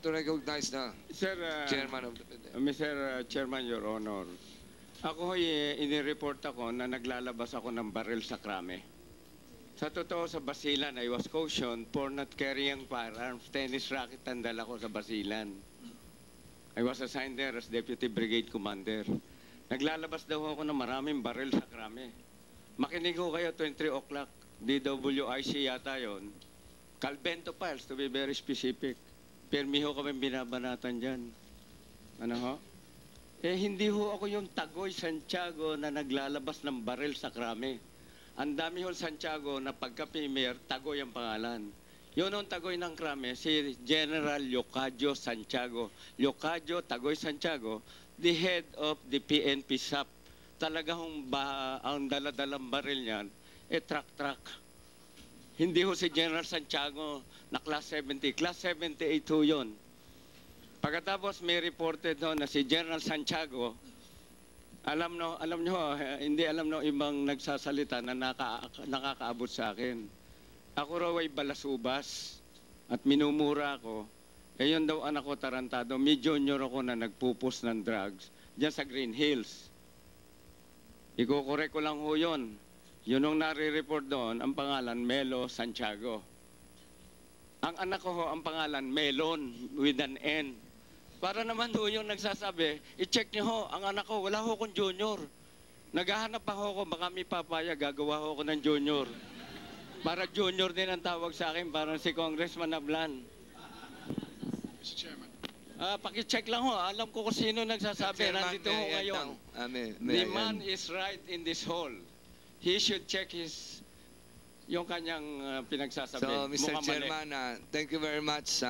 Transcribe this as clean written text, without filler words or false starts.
to recognize the Sir, chairman of the PDEA. Mr. Chairman, Your Honor, ako inireport ako na naglalabas ako ng baril sa krame. Sa totoo, sa Basilan, I was cautioned for not carrying firearms. Tennis racket ang dala ko sa Basilan. I was assigned there as Deputy Brigade Commander. Naglalabas daw ako ng maraming baril sa krame. Makinig ko kayo, 23 o'clock, DWIC yata yon. Calvento files, to be very specific. Permi ho kami binabanatan dyan. Ano ho? Hindi ho ako yung Tagoy Santiago na naglalabas ng baril sa krame. Ang dami ho Santiago na pagka-premier, Tagoy ang pangalan. Yun ang Tagoy ng krame, si General Leocadio Santiago. Leocadio Tagoy Santiago, the head of the PNP SAP. Talagang ang daladalang baril niyan, truck. Hindi ho si General Santiago na Class 70. Class 78 ho yun. Pagkatapos may reported ho na si General Santiago, alam nyo, hindi alam no ibang nagsasalita na nakakaabot sa akin. Ako raw ay balasubas at minumura ako. Yun daw anak ko tarantado. May junior ako na nagpupus ng drugs dyan sa Green Hills. Ikukorek ko lang ho yun. Yun ang nare-report doon, ang pangalan Melo Santiago. Ang anak ko ho, ang pangalan Melon with an N. Para naman ho yung nagsasabi, i-check niyo ho, ang anak ko, wala ho akong junior. Naghahanap pa ho ako, baka may papaya, gagawa ho ako ng junior. Para junior din ang tawag sa akin, parang si Congressman Ablan. Mr. Chairman. Paki-check lang ho, alam ko kung sino nagsasabi, nandito ho ngayon. The man is right in this hall. He should check yung kanyang pinagsasabi. So, Mr. Chairman, thank you very much.